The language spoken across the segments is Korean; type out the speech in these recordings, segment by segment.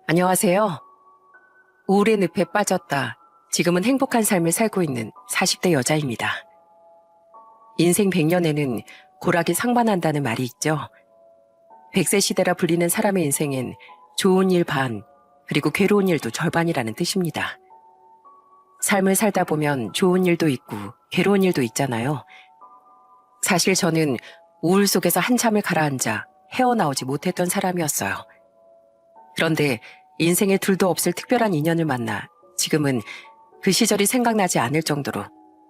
안녕하세요. 우울의 늪에 빠졌다. 지금은 행복한 삶을 살고 있는 40대 여자입니다. 인생 100년에는 고락이 상반한다는 말이 있죠. 100세 시대라 불리는 사람의 인생엔 좋은 일 반, 그리고 괴로운 일도 절반이라는 뜻입니다. 삶을 살다 보면 좋은 일도 있고 괴로운 일도 있잖아요. 사실 저는 우울 속에서 한참을 가라앉아 헤어나오지 못했던 사람이었어요. 그런데 인생에 둘도 없을 특별한 인연을 만나 지금은 그 시절이 생각나지 않을 정도로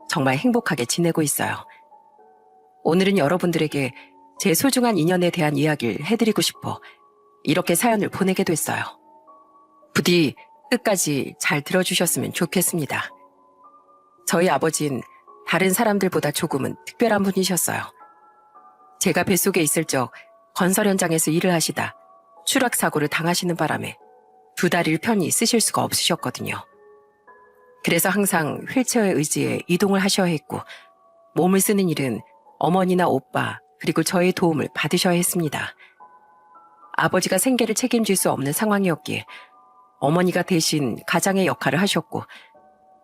정말 행복하게 지내고 있어요. 오늘은 여러분들에게 제 소중한 인연에 대한 이야기를 해드리고 싶어 이렇게 사연을 보내게 됐어요. 부디 끝까지 잘 들어주셨으면 좋겠습니다. 저희 아버지는 다른 사람들보다 조금은 특별한 분이셨어요. 제가 뱃속에 있을 적 건설 현장에서 일을 하시다 추락사고를 당하시는 바람에 두 다리를 편히 쓰실 수가 없으셨거든요. 그래서 항상 휠체어에 의지해 이동을 하셔야 했고 몸을 쓰는 일은 어머니나 오빠 그리고 저의 도움을 받으셔야 했습니다. 아버지가 생계를 책임질 수 없는 상황이었기에 어머니가 대신 가장의 역할을 하셨고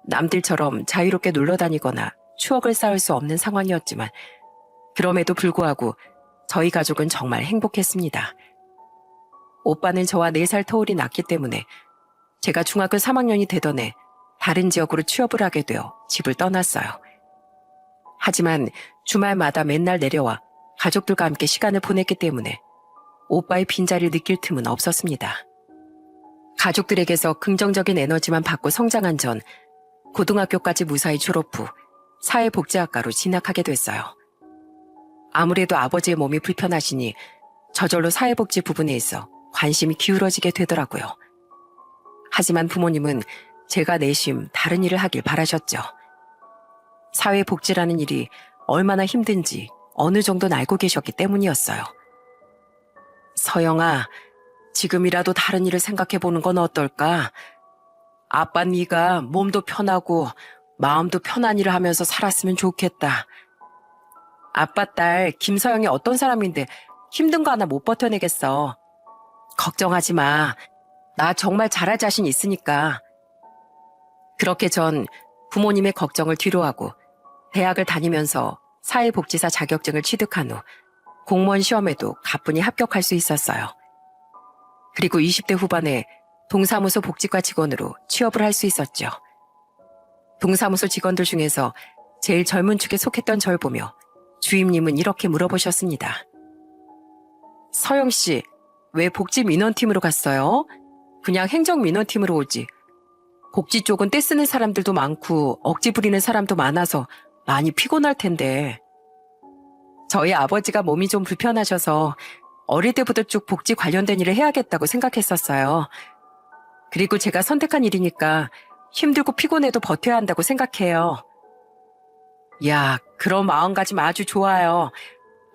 남들처럼 자유롭게 놀러 다니거나 추억을 쌓을 수 없는 상황이었지만 그럼에도 불구하고 저희 가족은 정말 행복했습니다. 오빠는 저와 4살 터울이 났기 때문에 제가 중학교 3학년이 되던 해 다른 지역으로 취업을 하게 되어 집을 떠났어요. 하지만 주말마다 맨날 내려와 가족들과 함께 시간을 보냈기 때문에 오빠의 빈자리를 느낄 틈은 없었습니다. 가족들에게서 긍정적인 에너지만 받고 성장한 전 고등학교까지 무사히 졸업 후 사회복지학과로 진학하게 됐어요. 아무래도 아버지의 몸이 불편하시니 저절로 사회복지 부분에 있어 관심이 기울어지게 되더라고요. 하지만 부모님은 제가 내심 다른 일을 하길 바라셨죠. 사회복지라는 일이 얼마나 힘든지 어느 정도는 알고 계셨기 때문이었어요. 서영아, 지금이라도 다른 일을 생각해보는 건 어떨까? 아빠 네가 몸도 편하고 마음도 편한 일을 하면서 살았으면 좋겠다. 아빠 딸 김서영이 어떤 사람인데 힘든 거 하나 못 버텨내겠어. 걱정하지 마. 나 정말 잘할 자신 있으니까. 그렇게 전 부모님의 걱정을 뒤로하고 대학을 다니면서 사회복지사 자격증을 취득한 후 공무원 시험에도 가뿐히 합격할 수 있었어요. 그리고 20대 후반에 동사무소 복지과 직원으로 취업을 할 수 있었죠. 동사무소 직원들 중에서 제일 젊은 축에 속했던 절 보며 주임님은 이렇게 물어보셨습니다. 서영 씨, 왜 복지 민원팀으로 갔어요? 그냥 행정 민원팀으로 오지. 복지 쪽은 떼쓰는 사람들도 많고 억지 부리는 사람도 많아서 많이 피곤할 텐데. 저희 아버지가 몸이 좀 불편하셔서 어릴 때부터 쭉 복지 관련된 일을 해야겠다고 생각했었어요. 그리고 제가 선택한 일이니까 힘들고 피곤해도 버텨야 한다고 생각해요. 야, 그런 마음가짐 아주 좋아요.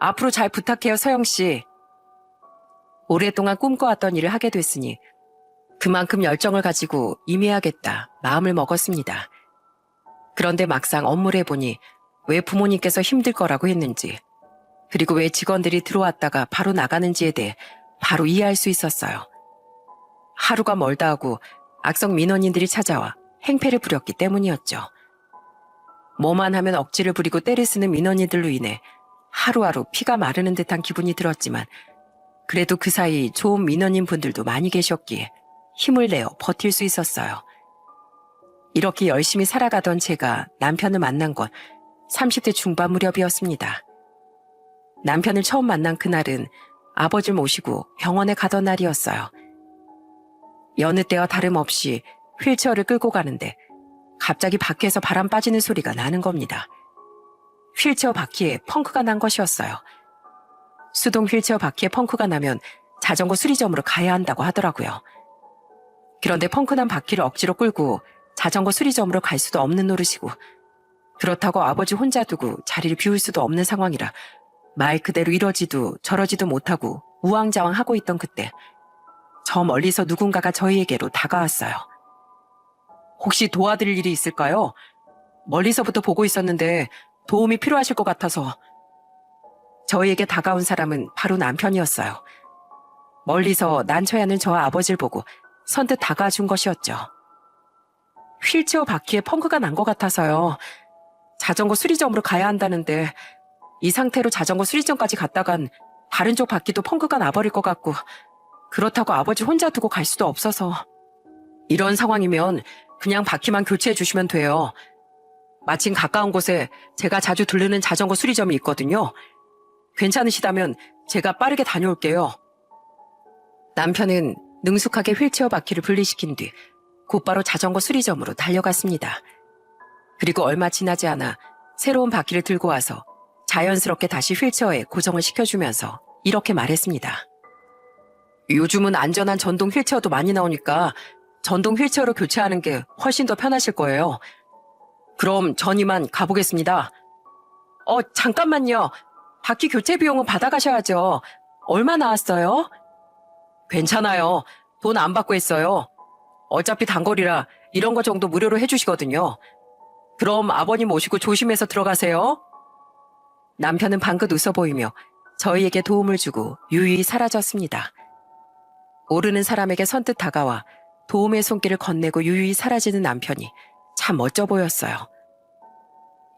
앞으로 잘 부탁해요, 서영 씨. 오랫동안 꿈꿔왔던 일을 하게 됐으니 그만큼 열정을 가지고 임해야겠다 마음을 먹었습니다. 그런데 막상 업무를 해보니 왜 부모님께서 힘들 거라고 했는지 그리고 왜 직원들이 들어왔다가 바로 나가는지에 대해 바로 이해할 수 있었어요. 하루가 멀다 하고 악성 민원인들이 찾아와 행패를 부렸기 때문이었죠. 뭐만 하면 억지를 부리고 때를 쓰는 민원인들로 인해 하루하루 피가 마르는 듯한 기분이 들었지만 그래도 그 사이 좋은 민원인 분들도 많이 계셨기에 힘을 내어 버틸 수 있었어요. 이렇게 열심히 살아가던 제가 남편을 만난 건 30대 중반 무렵이었습니다. 남편을 처음 만난 그날은 아버지를 모시고 병원에 가던 날이었어요. 여느 때와 다름없이 휠체어를 끌고 가는데 갑자기 바퀴에서 바람 빠지는 소리가 나는 겁니다. 휠체어 바퀴에 펑크가 난 것이었어요. 수동 휠체어 바퀴에 펑크가 나면 자전거 수리점으로 가야 한다고 하더라고요. 그런데 펑크난 바퀴를 억지로 끌고 자전거 수리점으로 갈 수도 없는 노릇이고 그렇다고 아버지 혼자 두고 자리를 비울 수도 없는 상황이라 말 그대로 이러지도 저러지도 못하고 우왕좌왕하고 있던 그때 저 멀리서 누군가가 저희에게로 다가왔어요. 혹시 도와드릴 일이 있을까요? 멀리서부터 보고 있었는데 도움이 필요하실 것 같아서. 저희에게 다가온 사람은 바로 남편이었어요. 멀리서 난처해하는 저와 아버지를 보고 선뜻 다가준 것이었죠. 휠체어 바퀴에 펑크가 난 것 같아서요. 자전거 수리점으로 가야 한다는데 이 상태로 자전거 수리점까지 갔다간 다른 쪽 바퀴도 펑크가 나버릴 것 같고 그렇다고 아버지 혼자 두고 갈 수도 없어서 이런 상황이면 그냥 바퀴만 교체해 주시면 돼요. 마침 가까운 곳에 제가 자주 들르는 자전거 수리점이 있거든요. 괜찮으시다면 제가 빠르게 다녀올게요. 남편은 능숙하게 휠체어 바퀴를 분리시킨 뒤 곧바로 자전거 수리점으로 달려갔습니다. 그리고 얼마 지나지 않아 새로운 바퀴를 들고 와서 자연스럽게 다시 휠체어에 고정을 시켜주면서 이렇게 말했습니다. 요즘은 안전한 전동 휠체어도 많이 나오니까 전동 휠체어로 교체하는 게 훨씬 더 편하실 거예요. 그럼 전 이만 가보겠습니다. 잠깐만요. 바퀴 교체 비용은 받아가셔야죠. 얼마 나왔어요? 괜찮아요. 돈 안 받고 했어요. 어차피 단거리라 이런 거 정도 무료로 해주시거든요. 그럼 아버님 모시고 조심해서 들어가세요. 남편은 방긋 웃어 보이며 저희에게 도움을 주고 유유히 사라졌습니다. 모르는 사람에게 선뜻 다가와 도움의 손길을 건네고 유유히 사라지는 남편이 참 멋져 보였어요.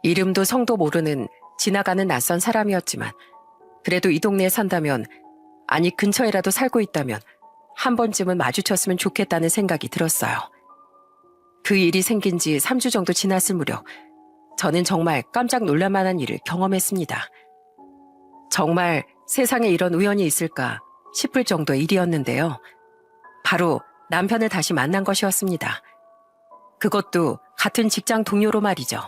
이름도 성도 모르는 지나가는 낯선 사람이었지만 그래도 이 동네에 산다면, 아니 근처에라도 살고 있다면 한 번쯤은 마주쳤으면 좋겠다는 생각이 들었어요. 그 일이 생긴 지 3주 정도 지났을 무렵 저는 정말 깜짝 놀랄만한 일을 경험했습니다. 정말 세상에 이런 우연이 있을까 싶을 정도의 일이었는데요. 바로 남편을 다시 만난 것이었습니다. 그것도 같은 직장 동료로 말이죠.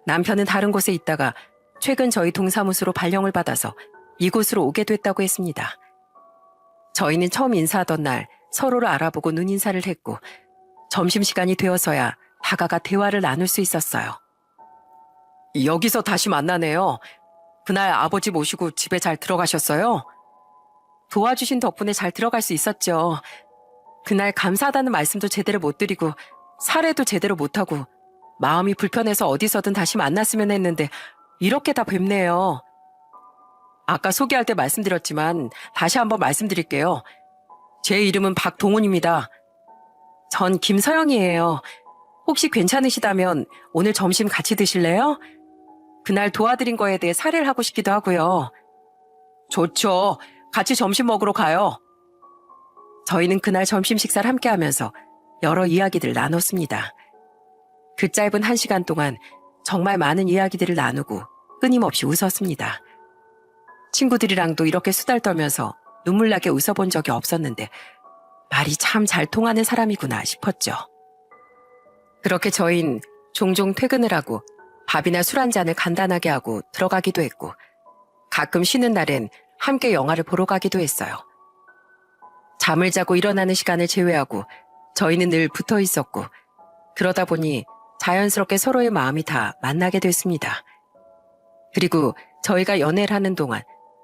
남편은 다른 곳에 있다가 최근 저희 동사무소로 발령을 받아서 이곳으로 오게 됐다고 했습니다. 저희는 처음 인사하던 날 서로를 알아보고 눈인사를 했고 점심시간이 되어서야 다가가 대화를 나눌 수 있었어요. 여기서 다시 만나네요. 그날 아버지 모시고 집에 잘 들어가셨어요? 도와주신 덕분에 잘 들어갈 수 있었죠. 그날 감사하다는 말씀도 제대로 못 드리고 사례도 제대로 못하고 마음이 불편해서 어디서든 다시 만났으면 했는데 이렇게 다 뵙네요. 아까 소개할 때 말씀드렸지만 다시 한번 말씀드릴게요. 제 이름은 박동훈입니다. 전 김서영이에요. 혹시 괜찮으시다면 오늘 점심 같이 드실래요? 그날 도와드린 거에 대해 사례를 하고 싶기도 하고요. 좋죠. 같이 점심 먹으러 가요. 저희는 그날 점심 식사를 함께 하면서 여러 이야기들을 나눴습니다. 그 짧은 1시간 동안 정말 많은 이야기들을 나누고 끊임없이 웃었습니다. 친구들이랑도 이렇게 수달 떨면서 눈물 나게 웃어본 적이 없었는데 말이 참 잘 통하는 사람이구나 싶었죠. 그렇게 저희는 종종 퇴근을 하고 밥이나 술 한 잔을 간단하게 하고 들어가기도 했고 가끔 쉬는 날엔 함께 영화를 보러 가기도 했어요. 잠을 자고 일어나는 시간을 제외하고 저희는 늘 붙어 있었고 그러다 보니 자연스럽게 서로의 마음이 다 만나게 됐습니다. 그리고 저희가 연애를 하는 동안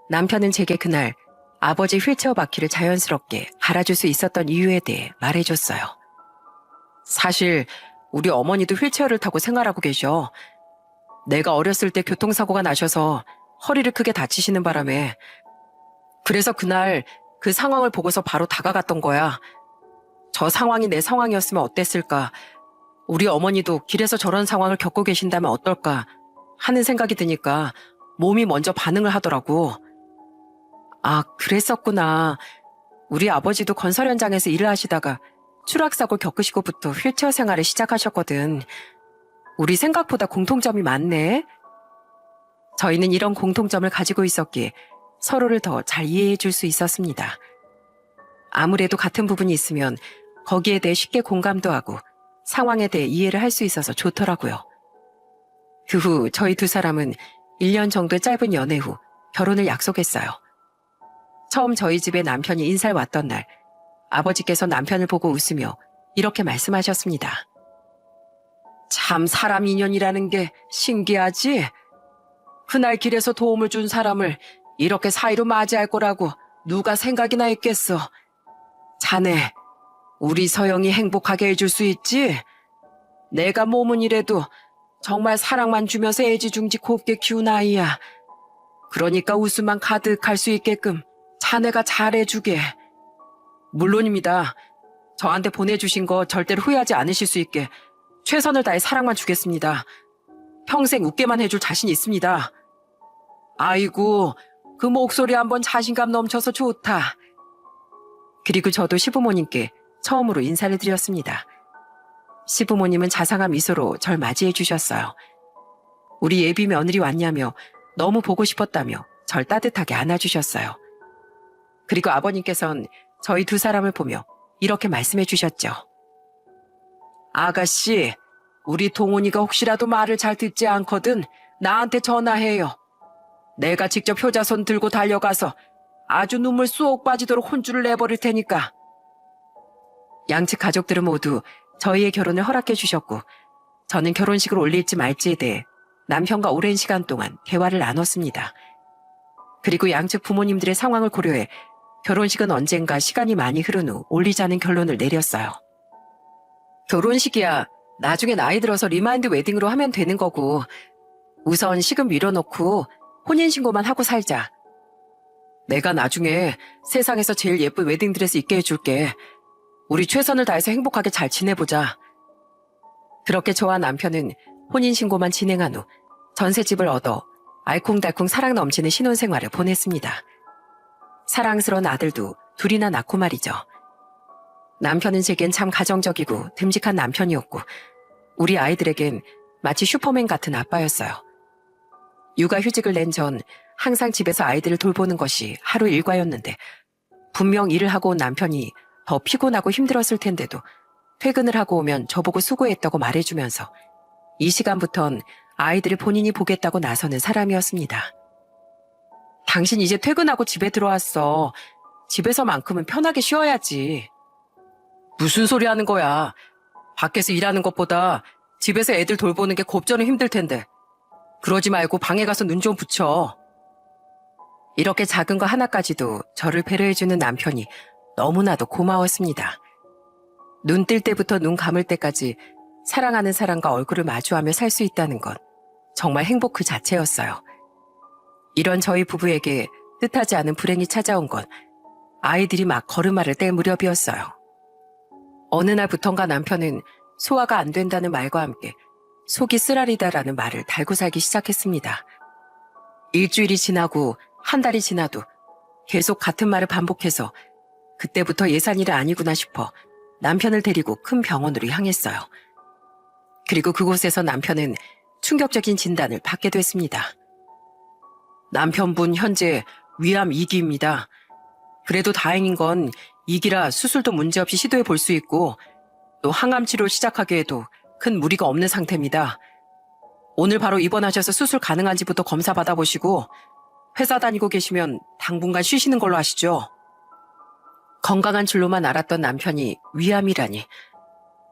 남편은 제게 그날 아버지 휠체어 바퀴를 자연스럽게 갈아줄 수 있었던 이유에 대해 말해줬어요. 사실 우리 어머니도 휠체어를 타고 생활하고 계셔. 내가 어렸을 때 교통사고가 나셔서 허리를 크게 다치시는 바람에 그래서 그날 그 상황을 보고서 바로 다가갔던 거야. 저 상황이 내 상황이었으면 어땠을까? 우리 어머니도 길에서 저런 상황을 겪고 계신다면 어떨까 하는 생각이 드니까 몸이 먼저 반응을 하더라고. 아, 그랬었구나. 우리 아버지도 건설 현장에서 일을 하시다가 추락사고 겪으시고부터 휠체어 생활을 시작하셨거든. 우리 생각보다 공통점이 많네. 저희는 이런 공통점을 가지고 있었기에 서로를 더 잘 이해해 줄 수 있었습니다. 아무래도 같은 부분이 있으면 거기에 대해 쉽게 공감도 하고 상황에 대해 이해를 할 수 있어서 좋더라고요. 그 후 저희 두 사람은 1년 정도의 짧은 연애 후 결혼을 약속했어요. 처음 저희 집에 남편이 인사를 왔던 날 아버지께서 남편을 보고 웃으며 이렇게 말씀하셨습니다. 참 사람 인연이라는 게 신기하지? 그날 길에서 도움을 준 사람을 이렇게 사이로 맞이할 거라고 누가 생각이나 했겠어. 자네, 우리 서영이 행복하게 해줄 수 있지? 내가 몸은 이래도 정말 사랑만 주면서 애지중지 곱게 키운 아이야. 그러니까 웃음만 가득할 수 있게끔 자네가 잘해주게. 물론입니다. 저한테 보내주신 거 절대로 후회하지 않으실 수 있게 최선을 다해 사랑만 주겠습니다. 평생 웃게만 해줄 자신 있습니다. 아이고, 그 목소리 한번 자신감 넘쳐서 좋다. 그리고 저도 시부모님께 처음으로 인사를 드렸습니다. 시부모님은 자상한 미소로 절 맞이해 주셨어요. 우리 예비 며느리 왔냐며 너무 보고 싶었다며 절 따뜻하게 안아주셨어요. 그리고 아버님께서는 저희 두 사람을 보며 이렇게 말씀해 주셨죠. 아가씨, 우리 동훈이가 혹시라도 말을 잘 듣지 않거든 나한테 전화해요. 내가 직접 효자손 들고 달려가서 아주 눈물 쏙 빠지도록 혼쭐을 내버릴 테니까. 양측 가족들은 모두 저희의 결혼을 허락해 주셨고 저는 결혼식을 올릴지 말지에 대해 남편과 오랜 시간 동안 대화를 나눴습니다. 그리고 양측 부모님들의 상황을 고려해 결혼식은 언젠가 시간이 많이 흐른 후 올리자는 결론을 내렸어요. 결혼식이야 나중에 나이 들어서 리마인드 웨딩으로 하면 되는 거고 우선 시금 밀어놓고 혼인신고만 하고 살자. 내가 나중에 세상에서 제일 예쁜 웨딩드레스 입게 해줄게. 우리 최선을 다해서 행복하게 잘 지내보자. 그렇게 저와 남편은 혼인신고만 진행한 후 전셋집을 얻어 알콩달콩 사랑 넘치는 신혼생활을 보냈습니다. 사랑스러운 아들도 둘이나 낳고 말이죠. 남편은 제겐 참 가정적이고 듬직한 남편이었고 우리 아이들에겐 마치 슈퍼맨 같은 아빠였어요. 육아휴직을 낸 전 항상 집에서 아이들을 돌보는 것이 하루 일과였는데 분명 일을 하고 온 남편이 더 피곤하고 힘들었을 텐데도 퇴근을 하고 오면 저보고 수고했다고 말해주면서 이 시간부턴 아이들을 본인이 보겠다고 나서는 사람이었습니다. 당신 이제 퇴근하고 집에 들어왔어. 집에서만큼은 편하게 쉬어야지. 무슨 소리 하는 거야. 밖에서 일하는 것보다 집에서 애들 돌보는 게 곱절은 힘들 텐데. 그러지 말고 방에 가서 눈 좀 붙여. 이렇게 작은 거 하나까지도 저를 배려해주는 남편이 너무나도 고마웠습니다. 눈 뜰 때부터 눈 감을 때까지 사랑하는 사람과 얼굴을 마주하며 살 수 있다는 건 정말 행복 그 자체였어요. 이런 저희 부부에게 뜻하지 않은 불행이 찾아온 건 아이들이 막 걸음마를 뗄 무렵이었어요. 어느 날부턴가 남편은 소화가 안 된다는 말과 함께 속이 쓰라리다라는 말을 달고 살기 시작했습니다. 일주일이 지나고 한 달이 지나도 계속 같은 말을 반복해서 그때부터 예산일이 아니구나 싶어 남편을 데리고 큰 병원으로 향했어요. 그리고 그곳에서 남편은 충격적인 진단을 받게 됐습니다. 남편분 현재 위암 2기입니다. 그래도 다행인 건 2기라 수술도 문제없이 시도해 볼 수 있고 또 항암 치료를 시작하기에도 큰 무리가 없는 상태입니다. 오늘 바로 입원하셔서 수술 가능한지부터 검사 받아보시고 회사 다니고 계시면 당분간 쉬시는 걸로 하시죠. 건강한 줄로만 알았던 남편이 위암이라니.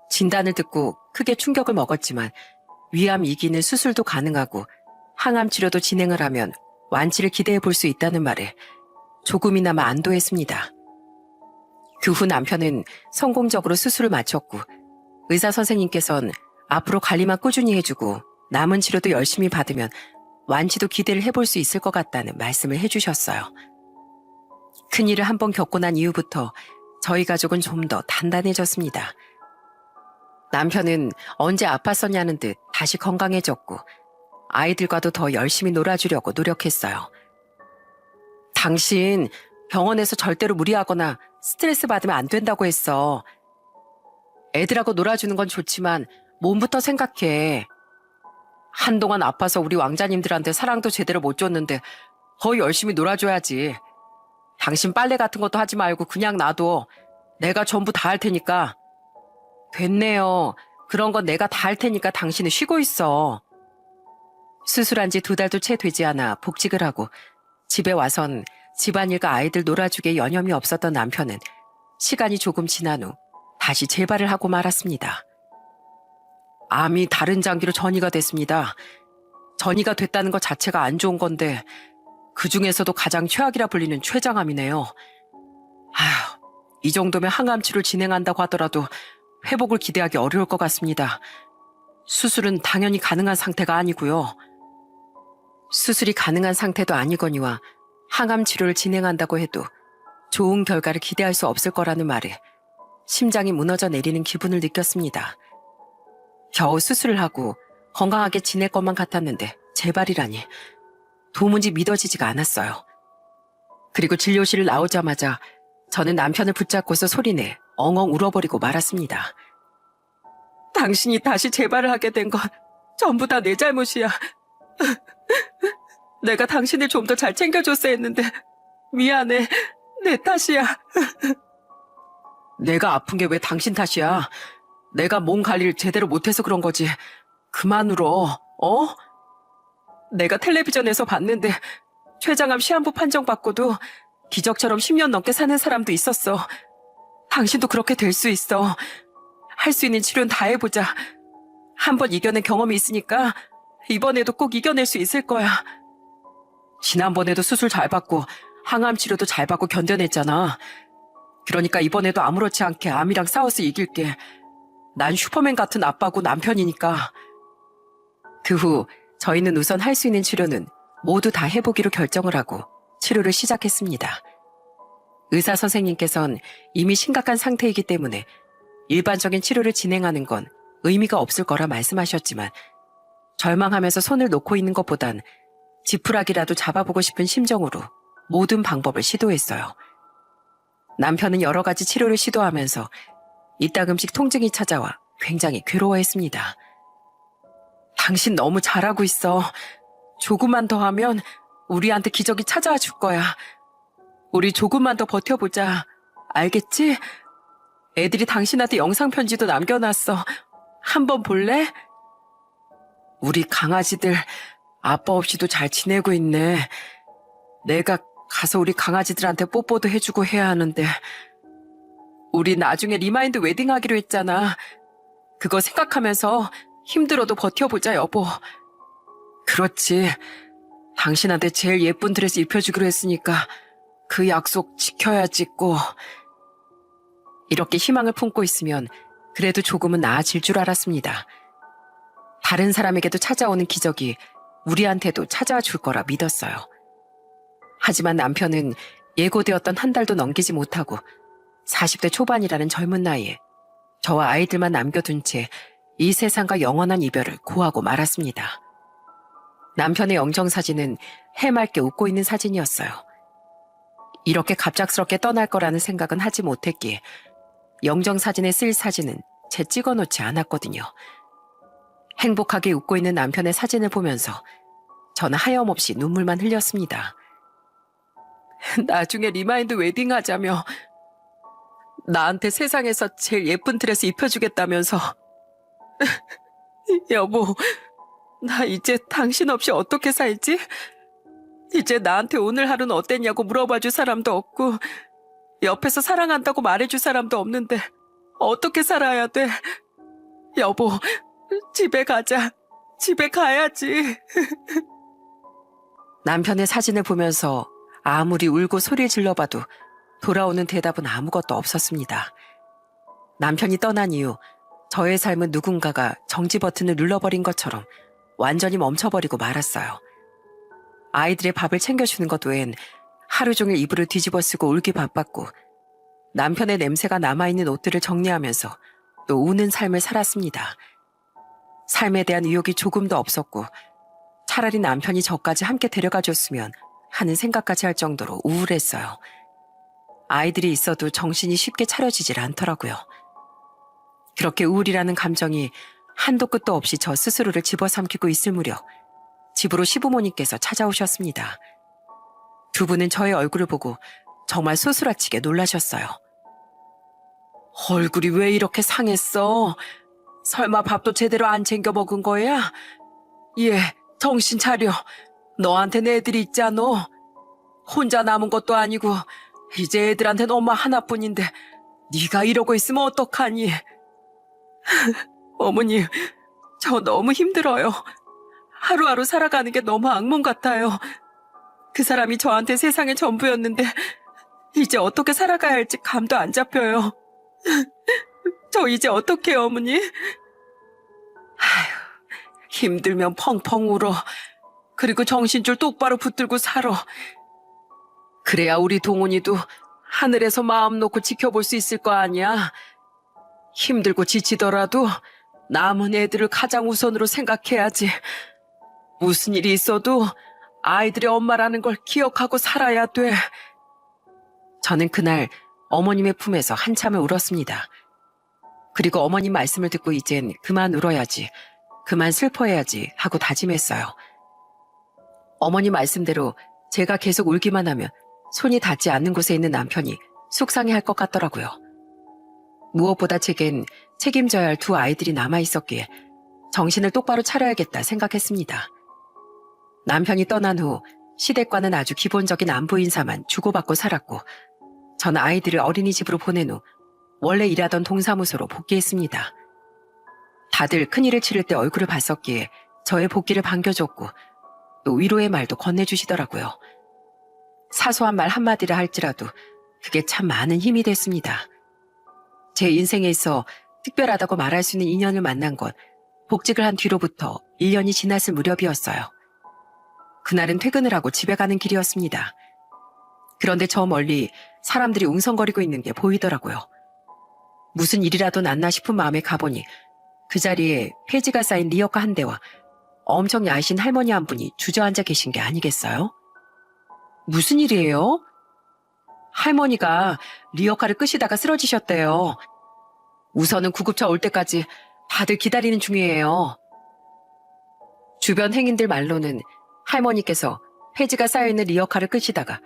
진단을 듣고 크게 충격을 먹었지만 위암 2기는 수술도 가능하고 항암 치료도 진행을 하면 완치를 기대해 볼 수 있다는 말에 조금이나마 안도했습니다. 그 후 남편은 성공적으로 수술을 마쳤고 의사 선생님께서는 앞으로 관리만 꾸준히 해주고 남은 치료도 열심히 받으면 완치도 기대를 해볼 수 있을 것 같다는 말씀을 해주셨어요. 큰일을 한번 겪고 난 이후부터 저희 가족은 좀 더 단단해졌습니다. 남편은 언제 아팠었냐는 듯 다시 건강해졌고 아이들과도 더 열심히 놀아주려고 노력했어요. 당신 병원에서 절대로 무리하거나 스트레스 받으면 안 된다고 했어. 애들하고 놀아주는 건 좋지만 몸부터 생각해. 한동안 아파서 우리 왕자님들한테 사랑도 제대로 못 줬는데 더 열심히 놀아줘야지. 당신 빨래 같은 것도 하지 말고 그냥 놔둬. 내가 전부 다 할 테니까. 됐네요. 그런 건 내가 다 할 테니까 당신은 쉬고 있어. 수술한 지 2달도 채 되지 않아 복직을 하고 집에 와선 집안일과 아이들 놀아주기에 여념이 없었던 남편은 시간이 조금 지난 후 다시 재발을 하고 말았습니다. 암이 다른 장기로 전이가 됐습니다. 전이가 됐다는 것 자체가 안 좋은 건데 그 중에서도 가장 최악이라 불리는 췌장암이네요. 아휴, 이 정도면 항암 치료를 진행한다고 하더라도 회복을 기대하기 어려울 것 같습니다. 수술은 당연히 가능한 상태가 아니고요. 수술이 가능한 상태도 아니거니와 항암 치료를 진행한다고 해도 좋은 결과를 기대할 수 없을 거라는 말에 심장이 무너져 내리는 기분을 느꼈습니다. 겨우 수술을 하고 건강하게 지낼 것만 같았는데 재발이라니 도무지 믿어지지가 않았어요. 그리고 진료실을 나오자마자 저는 남편을 붙잡고서 소리내 엉엉 울어버리고 말았습니다. 당신이 다시 재발을 하게 된 건 전부 다 내 잘못이야. 내가 당신을 좀 더 잘 챙겨줬어야 했는데 미안해. 내 탓이야. 내가 아픈 게 왜 당신 탓이야? 내가 몸 관리를 제대로 못해서 그런 거지. 그만 울어. 내가 텔레비전에서 봤는데 췌장암 시한부 판정받고도 기적처럼 10년 넘게 사는 사람도 있었어. 당신도 그렇게 될 수 있어. 할 수 있는 치료는 다 해보자. 한번 이겨낸 경험이 있으니까 이번에도 꼭 이겨낼 수 있을 거야. 지난번에도 수술 잘 받고 항암 치료도 잘 받고 견뎌냈잖아. 그러니까 이번에도 아무렇지 않게 암이랑 싸워서 이길게. 난 슈퍼맨 같은 아빠고 남편이니까. 그 후 저희는 우선 할 수 있는 치료는 모두 다 해보기로 결정을 하고 치료를 시작했습니다. 의사 선생님께서는 이미 심각한 상태이기 때문에 일반적인 치료를 진행하는 건 의미가 없을 거라 말씀하셨지만 절망하면서 손을 놓고 있는 것보단 지푸라기라도 잡아보고 싶은 심정으로 모든 방법을 시도했어요. 남편은 여러 가지 치료를 시도하면서 이따금씩 통증이 찾아와 굉장히 괴로워했습니다. 당신 너무 잘하고 있어. 조금만 더 하면 우리한테 기적이 찾아와 줄 거야. 우리 조금만 더 버텨보자. 알겠지? 애들이 당신한테 영상편지도 남겨놨어. 한번 볼래? 우리 강아지들 아빠 없이도 잘 지내고 있네. 내가 가서 우리 강아지들한테 뽀뽀도 해주고 해야 하는데. 우리 나중에 리마인드 웨딩 하기로 했잖아. 그거 생각하면서 힘들어도 버텨보자, 여보. 그렇지. 당신한테 제일 예쁜 드레스 입혀주기로 했으니까 그 약속 지켜야지 꼭. 이렇게 희망을 품고 있으면 그래도 조금은 나아질 줄 알았습니다. 다른 사람에게도 찾아오는 기적이 우리한테도 찾아와 줄 거라 믿었어요. 하지만 남편은 예고되었던 한 달도 넘기지 못하고 40대 초반이라는 젊은 나이에 저와 아이들만 남겨둔 채 이 세상과 영원한 이별을 고하고 말았습니다. 남편의 영정사진은 해맑게 웃고 있는 사진이었어요. 이렇게 갑작스럽게 떠날 거라는 생각은 하지 못했기에 영정사진에 쓸 사진은 제 찍어놓지 않았거든요. 행복하게 웃고 있는 남편의 사진을 보면서 저는 하염없이 눈물만 흘렸습니다. 나중에 리마인드 웨딩 하자며 나한테 세상에서 제일 예쁜 드레스 입혀주겠다면서. 여보, 나 이제 당신 없이 어떻게 살지? 이제 나한테 오늘 하루는 어땠냐고 물어봐줄 사람도 없고 옆에서 사랑한다고 말해줄 사람도 없는데 어떻게 살아야 돼? 여보, 집에 가자. 집에 가야지. 남편의 사진을 보면서 아무리 울고 소리를 질러봐도 돌아오는 대답은 아무것도 없었습니다. 남편이 떠난 이후 저의 삶은 누군가가 정지 버튼을 눌러버린 것처럼 완전히 멈춰버리고 말았어요. 아이들의 밥을 챙겨주는 것 외엔 하루 종일 이불을 뒤집어 쓰고 울기 바빴고 남편의 냄새가 남아있는 옷들을 정리하면서 또 우는 삶을 살았습니다. 삶에 대한 의욕이 조금도 없었고 차라리 남편이 저까지 함께 데려가줬으면 하는 생각까지 할 정도로 우울했어요. 아이들이 있어도 정신이 쉽게 차려지질 않더라고요. 그렇게 우울이라는 감정이 한도 끝도 없이 저 스스로를 집어삼키고 있을 무렵 집으로 시부모님께서 찾아오셨습니다. 두 분은 저의 얼굴을 보고 정말 소스라치게 놀라셨어요. 얼굴이 왜 이렇게 상했어? 설마 밥도 제대로 안 챙겨 먹은 거야? 얘, 정신 차려. 너한텐 애들이 있잖아. 혼자 남은 것도 아니고 이제 애들한텐 엄마 하나뿐인데 네가 이러고 있으면 어떡하니? 어머니, 저 너무 힘들어요. 하루하루 살아가는 게 너무 악몽 같아요. 그 사람이 저한테 세상의 전부였는데 이제 어떻게 살아가야 할지 감도 안 잡혀요. 저 이제 어떡해요, 어머니? 힘들면 펑펑 울어. 그리고 정신줄 똑바로 붙들고 살아. 그래야 우리 동훈이도 하늘에서 마음 놓고 지켜볼 수 있을 거 아니야. 힘들고 지치더라도 남은 애들을 가장 우선으로 생각해야지. 무슨 일이 있어도 아이들의 엄마라는 걸 기억하고 살아야 돼. 저는 그날 어머님의 품에서 한참을 울었습니다. 그리고 어머님 말씀을 듣고 이젠 그만 울어야지, 그만 슬퍼해야지 하고 다짐했어요. 어머님 말씀대로 제가 계속 울기만 하면 손이 닿지 않는 곳에 있는 남편이 속상해할 것 같더라고요. 무엇보다 제겐 책임져야 할 두 아이들이 남아있었기에 정신을 똑바로 차려야겠다 생각했습니다. 남편이 떠난 후 시댁과는 아주 기본적인 안부 인사만 주고받고 살았고, 저는 아이들을 어린이집으로 보낸 후 원래 일하던 동사무소로 복귀했습니다. 다들 큰일을 치를 때 얼굴을 봤었기에 저의 복귀를 반겨줬고 또 위로의 말도 건네주시더라고요. 사소한 말 한마디를 할지라도 그게 참 많은 힘이 됐습니다. 제 인생에 있어 특별하다고 말할 수 있는 인연을 만난 건 복직을 한 뒤로부터 1년이 지났을 무렵이었어요. 그날은 퇴근을 하고 집에 가는 길이었습니다. 그런데 저 멀리 사람들이 웅성거리고 있는 게 보이더라고요. 무슨 일이라도 났나 싶은 마음에 가보니 그 자리에 폐지가 쌓인 리어카 한 대와 엄청 야이신 할머니 한 분이 주저앉아 계신 게 아니겠어요? 무슨 일이에요? 할머니가 리어카를 끄시다가 쓰러지셨대요. 우선은 구급차 올 때까지 다들 기다리는 중이에요. 주변 행인들 말로는 할머니께서 폐지가 쌓여있는 리어카를 끄시다가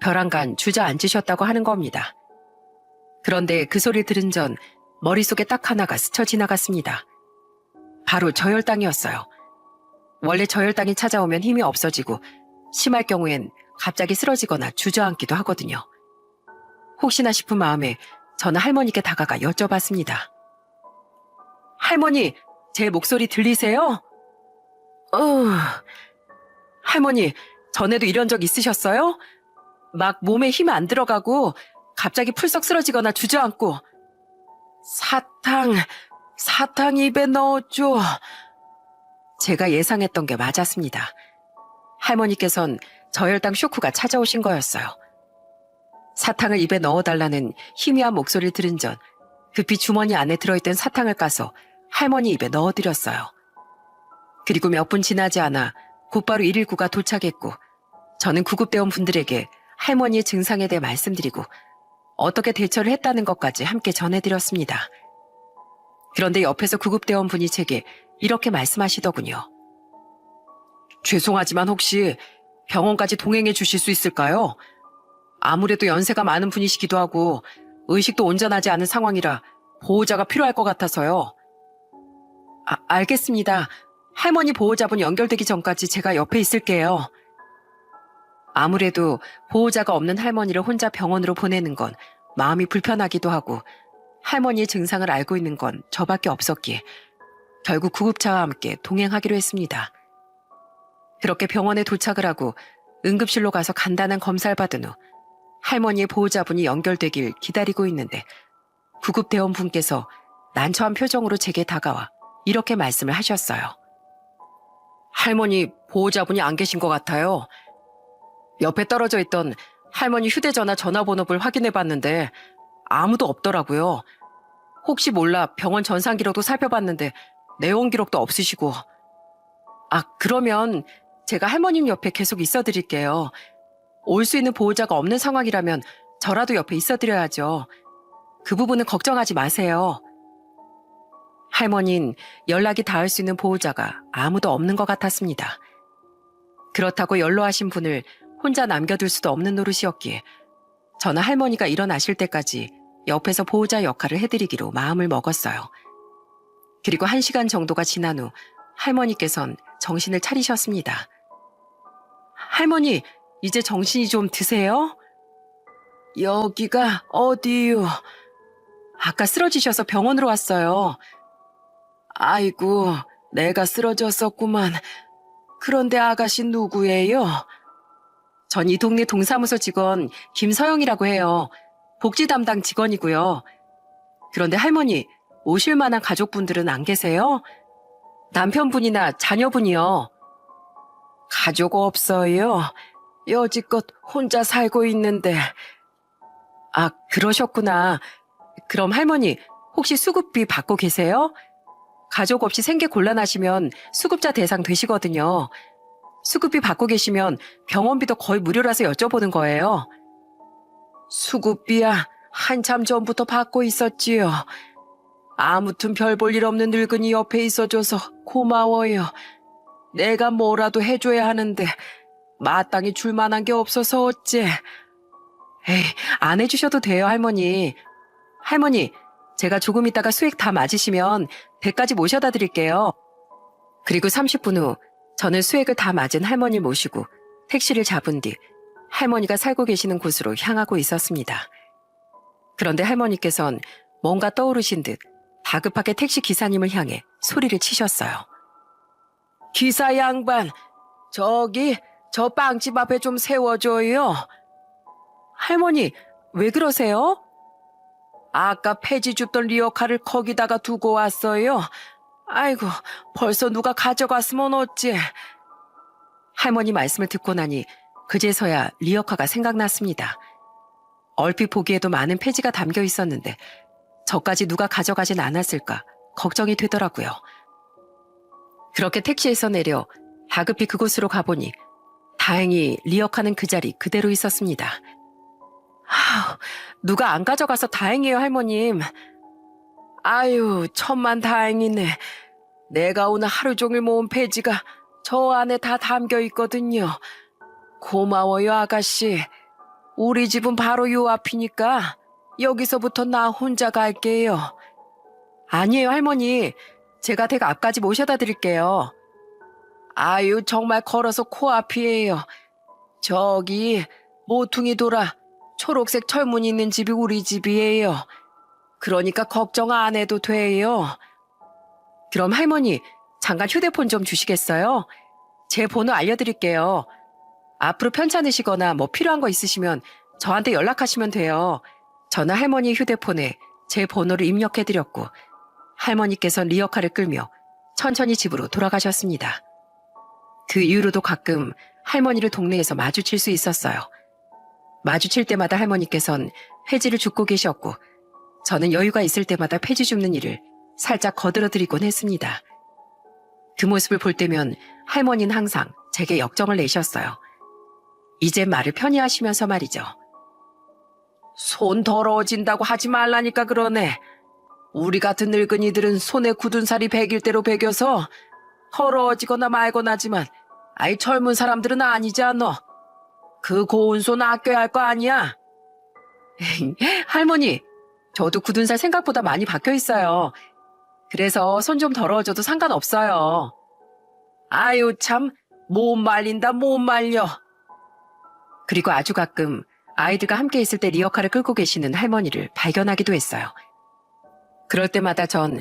벼랑간 주저앉으셨다고 하는 겁니다. 그런데 그 소리를 들은 전 머릿속에 딱 하나가 스쳐 지나갔습니다. 바로 저혈당이었어요. 원래 저혈당이 찾아오면 힘이 없어지고 심할 경우엔 갑자기 쓰러지거나 주저앉기도 하거든요. 혹시나 싶은 마음에 저는 할머니께 다가가 여쭤봤습니다. 할머니, 제 목소리 들리세요? 할머니, 전에도 이런 적 있으셨어요? 막 몸에 힘 안 들어가고 갑자기 풀썩 쓰러지거나 주저앉고. 사탕 입에 넣어줘. 제가 예상했던 게 맞았습니다. 할머니께선 저혈당 쇼크가 찾아오신 거였어요. 사탕을 입에 넣어달라는 희미한 목소리를 들은 전 급히 주머니 안에 들어있던 사탕을 까서 할머니 입에 넣어드렸어요. 그리고 몇 분 지나지 않아 곧바로 119가 도착했고, 저는 구급대원 분들에게 할머니의 증상에 대해 말씀드리고 어떻게 대처를 했다는 것까지 함께 전해드렸습니다. 그런데 옆에서 구급대원 분이 제게 이렇게 말씀하시더군요. 죄송하지만 혹시 병원까지 동행해 주실 수 있을까요? 아무래도 연세가 많은 분이시기도 하고 의식도 온전하지 않은 상황이라 보호자가 필요할 것 같아서요. 알겠습니다. 할머니 보호자분 연결되기 전까지 제가 옆에 있을게요. 아무래도 보호자가 없는 할머니를 혼자 병원으로 보내는 건 마음이 불편하기도 하고 할머니의 증상을 알고 있는 건 저밖에 없었기에 결국 구급차와 함께 동행하기로 했습니다. 그렇게 병원에 도착을 하고 응급실로 가서 간단한 검사를 받은 후 할머니의 보호자분이 연결되길 기다리고 있는데 구급대원 분께서 난처한 표정으로 제게 다가와 이렇게 말씀을 하셨어요. 할머니 보호자분이 안 계신 것 같아요. 옆에 떨어져 있던 할머니 휴대전화 전화번호를 확인해 봤는데 아무도 없더라고요. 혹시 몰라 병원 전산 기록도 살펴봤는데 내원 기록도 없으시고. 그러면 제가 할머님 옆에 계속 있어 드릴게요. 올 수 있는 보호자가 없는 상황이라면 저라도 옆에 있어 드려야죠. 그 부분은 걱정하지 마세요. 할머니는 연락이 닿을 수 있는 보호자가 아무도 없는 것 같았습니다. 그렇다고 연로하신 분을 혼자 남겨둘 수도 없는 노릇이었기에 저는 할머니가 일어나실 때까지 옆에서 보호자 역할을 해드리기로 마음을 먹었어요. 그리고 1시간 정도가 지난 후 할머니께선 정신을 차리셨습니다. 할머니, 이제 정신이 좀 드세요? 여기가 어디요? 아까 쓰러지셔서 병원으로 왔어요. 아이고, 내가 쓰러졌었구만. 그런데 아가씨 누구예요? 전 이 동네 동사무소 직원 김서영이라고 해요. 복지 담당 직원이고요. 그런데 할머니, 오실 만한 가족분들은 안 계세요? 남편분이나 자녀분이요. 가족 없어요. 여지껏 혼자 살고 있는데. 그러셨구나. 그럼 할머니, 혹시 수급비 받고 계세요? 가족 없이 생계 곤란하시면 수급자 대상 되시거든요. 수급비 받고 계시면 병원비도 거의 무료라서 여쭤보는 거예요. 수급비야 한참 전부터 받고 있었지요. 아무튼 별 볼 일 없는 늙은이 옆에 있어줘서 고마워요. 내가 뭐라도 해줘야 하는데 마땅히 줄 만한 게 없어서 어째. 에이, 안 해주셔도 돼요, 할머니. 할머니, 제가 조금 있다가 수액 다 맞으시면 댁까지 모셔다 드릴게요. 그리고 30분 후 저는 수액을 다 맞은 할머니를 모시고 택시를 잡은 뒤 할머니가 살고 계시는 곳으로 향하고 있었습니다. 그런데 할머니께선 뭔가 떠오르신 듯 다급하게 택시 기사님을 향해 소리를 치셨어요. 기사 양반, 저기 저 빵집 앞에 좀 세워줘요. 할머니, 왜 그러세요? 아까 폐지 줍던 리어카를 거기다가 두고 왔어요. 아이고, 벌써 누가 가져갔으면 어찌. 할머니 말씀을 듣고 나니 그제서야 리어카가 생각났습니다. 얼핏 보기에도 많은 폐지가 담겨 있었는데 저까지 누가 가져가진 않았을까 걱정이 되더라고요. 그렇게 택시에서 내려 다급히 그곳으로 가보니 다행히 리어카는 그 자리 그대로 있었습니다. 누가 안 가져가서 다행이에요, 할머님. 아유, 천만 다행이네. 내가 오늘 하루 종일 모은 폐지가 저 안에 다 담겨 있거든요. 고마워요, 아가씨. 우리 집은 바로 요 앞이니까 여기서부터 나 혼자 갈게요. 아니에요, 할머니. 제가 댁 앞까지 모셔다 드릴게요. 아유, 정말 걸어서 코앞이에요. 저기 모퉁이 돌아 초록색 철문 있는 집이 우리 집이에요. 그러니까 걱정 안 해도 돼요. 그럼 할머니, 잠깐 휴대폰 좀 주시겠어요? 제 번호 알려드릴게요. 앞으로 편찮으시거나 뭐 필요한 거 있으시면 저한테 연락하시면 돼요. 저는 할머니 휴대폰에 제 번호를 입력해드렸고 할머니께서 리어카를 끌며 천천히 집으로 돌아가셨습니다. 그 이후로도 가끔 할머니를 동네에서 마주칠 수 있었어요. 마주칠 때마다 할머니께선 폐지를 줍고 계셨고 저는 여유가 있을 때마다 폐지 줍는 일을 살짝 거들어드리곤 했습니다. 그 모습을 볼 때면 할머니는 항상 제게 역정을 내셨어요. 이제 말을 편히 하시면서 말이죠. 손 더러워진다고 하지 말라니까 그러네. 우리 같은 늙은이들은 손에 굳은 살이 백일 대로 배겨서 더러워지거나 말거나 하지만 아이 젊은 사람들은 아니잖아. 그 고운 손 아껴야 할 거 아니야? 할머니, 저도 굳은 살 생각보다 많이 박혀 있어요. 그래서 손 좀 더러워져도 상관없어요. 아유 참, 못 말린다 못 말려. 그리고 아주 가끔 아이들과 함께 있을 때 리어카를 끌고 계시는 할머니를 발견하기도 했어요. 그럴 때마다 전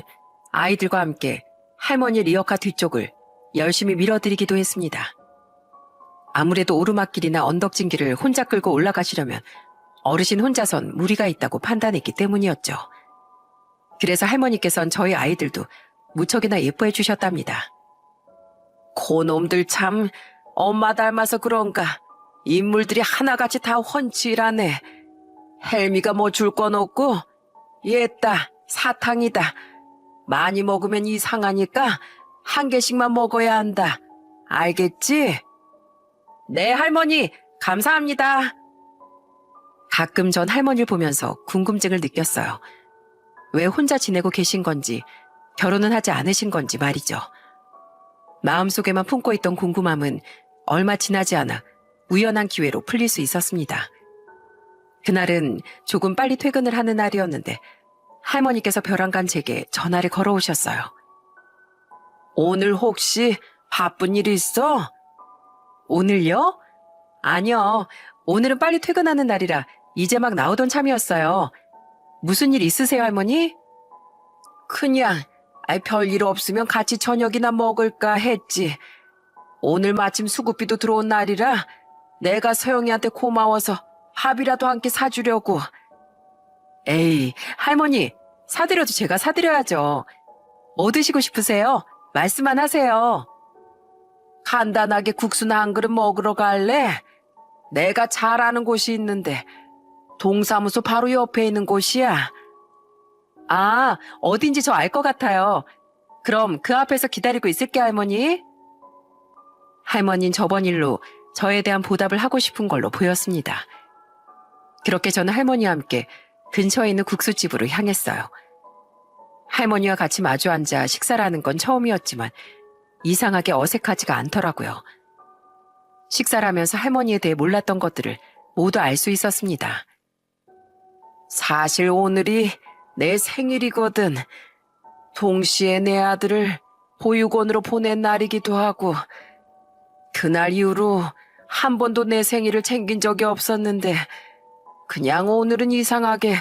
아이들과 함께 할머니 리어카 뒤쪽을 열심히 밀어드리기도 했습니다. 아무래도 오르막길이나 언덕진길을 혼자 끌고 올라가시려면 어르신 혼자선 무리가 있다고 판단했기 때문이었죠. 그래서 할머니께선 저희 아이들도 무척이나 예뻐해 주셨답니다. 고놈들 참 엄마 닮아서 그런가 인물들이 하나같이 다 훤칠하네. 헬미가 뭐 줄 건 없고 얘따 사탕이다. 많이 먹으면 이상하니까 한 개씩만 먹어야 한다. 알겠지? 네, 할머니. 감사합니다. 가끔 전 할머니를 보면서 궁금증을 느꼈어요. 왜 혼자 지내고 계신 건지, 결혼은 하지 않으신 건지 말이죠. 마음속에만 품고 있던 궁금함은 얼마 지나지 않아 우연한 기회로 풀릴 수 있었습니다. 그날은 조금 빨리 퇴근을 하는 날이었는데 할머니께서 벼랑간 제게 전화를 걸어오셨어요. 오늘 혹시 바쁜 일 있어? 오늘요? 아니요. 오늘은 빨리 퇴근하는 날이라 이제 막 나오던 참이었어요. 무슨 일 있으세요, 할머니? 그냥 별일 없으면 같이 저녁이나 먹을까 했지. 오늘 마침 수급비도 들어온 날이라 내가 서영이한테 고마워서 밥이라도 한 끼 사주려고. 에이, 할머니, 사드려도 제가 사드려야죠. 뭐 드시고 싶으세요? 말씀만 하세요. 간단하게 국수나 한 그릇 먹으러 갈래? 내가 잘 아는 곳이 있는데 동사무소 바로 옆에 있는 곳이야. 아, 어딘지 저 알 것 같아요. 그럼 그 앞에서 기다리고 있을게, 할머니. 할머니는 저번 일로 저에 대한 보답을 하고 싶은 걸로 보였습니다. 그렇게 저는 할머니와 함께 근처에 있는 국수집으로 향했어요. 할머니와 같이 마주 앉아 식사를 하는 건 처음이었지만 이상하게 어색하지가 않더라고요. 식사를 하면서 할머니에 대해 몰랐던 것들을 모두 알 수 있었습니다. 사실 오늘이 내 생일이거든. 동시에 내 아들을 보육원으로 보낸 날이기도 하고 그날 이후로 한 번도 내 생일을 챙긴 적이 없었는데 그냥 오늘은 이상하게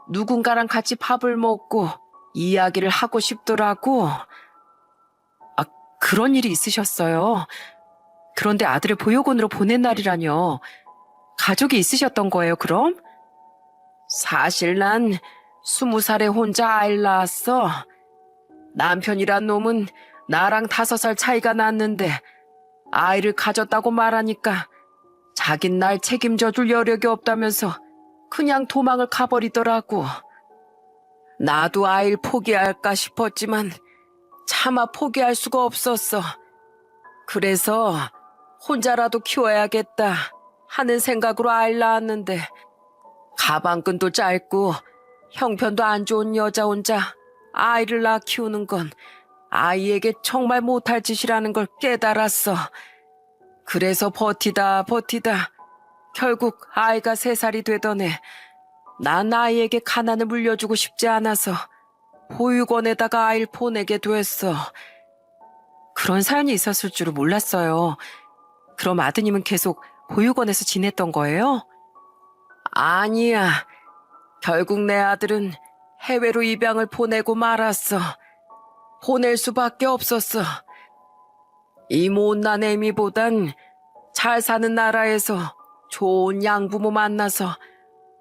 누군가랑 같이 밥을 먹고 이야기를 하고 싶더라고. 아, 그런 일이 있으셨어요. 그런데 아들을 보육원으로 보낸 날이라뇨. 가족이 있으셨던 거예요, 그럼? 사실 난 20살에 혼자 아이를 낳았어. 남편이란 놈은 나랑 5살 차이가 났는데 아이를 가졌다고 말하니까 자긴 날 책임져 줄 여력이 없다면서 그냥 도망을 가버리더라고. 나도 아이를 포기할까 싶었지만 차마 포기할 수가 없었어. 그래서 혼자라도 키워야겠다 하는 생각으로 아이를 낳았는데 가방끈도 짧고 형편도 안 좋은 여자 혼자 아이를 낳아 키우는 건 아이에게 정말 못할 짓이라는 걸 깨달았어. 그래서 버티다 결국 아이가 3살이 되던 해 난 아이에게 가난을 물려주고 싶지 않아서 보육원에다가 아이를 보내게 됐어. 그런 사연이 있었을 줄은 몰랐어요. 그럼 아드님은 계속 보육원에서 지냈던 거예요? 아니야. 결국 내 아들은 해외로 입양을 보내고 말았어. 보낼 수밖에 없었어. 이 못난 애미보단 잘 사는 나라에서 좋은 양부모 만나서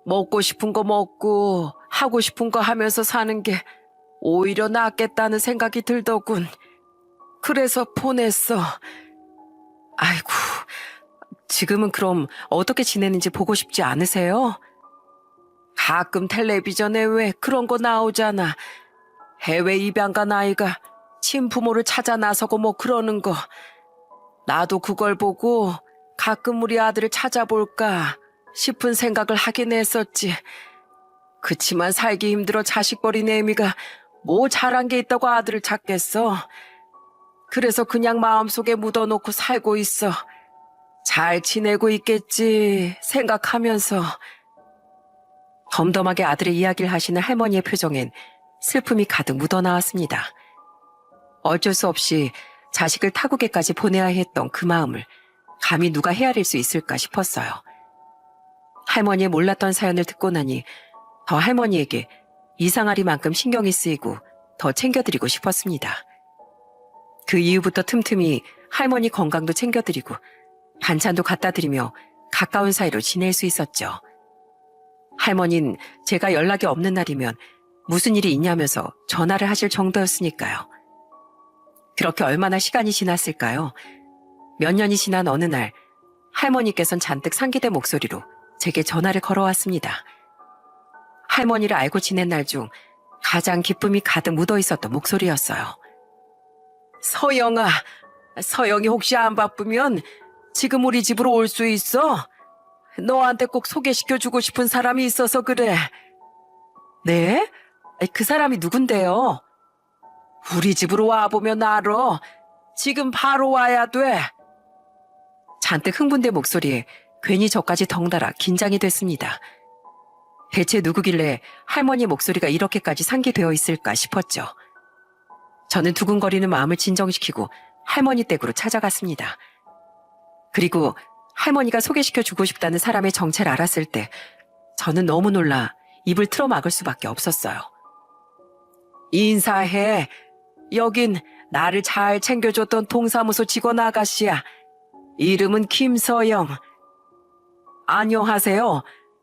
먹고 싶은 거 먹고 하고 싶은 거 하면서 사는 게 오히려 낫겠다는 생각이 들더군. 그래서 보냈어. 아이고, 지금은 그럼 어떻게 지내는지 보고 싶지 않으세요? 가끔 텔레비전에 왜 그런 거 나오잖아. 해외 입양 간 아이가 친부모를 찾아 나서고 뭐 그러는 거. 나도 그걸 보고 가끔 우리 아들을 찾아볼까 싶은 생각을 하긴 했었지. 그치만 살기 힘들어 자식 버린 애미가 뭐 잘한 게 있다고 아들을 찾겠어. 그래서 그냥 마음속에 묻어놓고 살고 있어. 잘 지내고 있겠지 생각하면서. 덤덤하게 아들의 이야기를 하시는 할머니의 표정엔 슬픔이 가득 묻어나왔습니다. 어쩔 수 없이 자식을 타국에까지 보내야 했던 그 마음을 감히 누가 헤아릴 수 있을까 싶었어요. 할머니의 몰랐던 사연을 듣고 나니 더 할머니에게 이상하리만큼 신경이 쓰이고 더 챙겨드리고 싶었습니다. 그 이후부터 틈틈이 할머니 건강도 챙겨드리고 반찬도 갖다 드리며 가까운 사이로 지낼 수 있었죠. 할머니는 제가 연락이 없는 날이면 무슨 일이 있냐면서 전화를 하실 정도였으니까요. 그렇게 얼마나 시간이 지났을까요? 몇 년이 지난 어느 날 할머니께선 잔뜩 상기된 목소리로 제게 전화를 걸어왔습니다. 할머니를 알고 지낸 날 중 가장 기쁨이 가득 묻어 있었던 목소리였어요. 서영아, 서영이 혹시 안 바쁘면 지금 우리 집으로 올 수 있어? 너한테 꼭 소개시켜주고 싶은 사람이 있어서 그래. 네? 그 사람이 누군데요? 우리 집으로 와보면 알아. 지금 바로 와야 돼. 잔뜩 흥분된 목소리에 괜히 저까지 덩달아 긴장이 됐습니다. 대체 누구길래 할머니 목소리가 이렇게까지 상기되어 있을까 싶었죠. 저는 두근거리는 마음을 진정시키고 할머니 댁으로 찾아갔습니다. 그리고 할머니가 소개시켜주고 싶다는 사람의 정체를 알았을 때 저는 너무 놀라 입을 틀어막을 수밖에 없었어요. 인사해. 여긴 나를 잘 챙겨줬던 동사무소 직원 아가씨야. 이름은 김서영. 안녕하세요.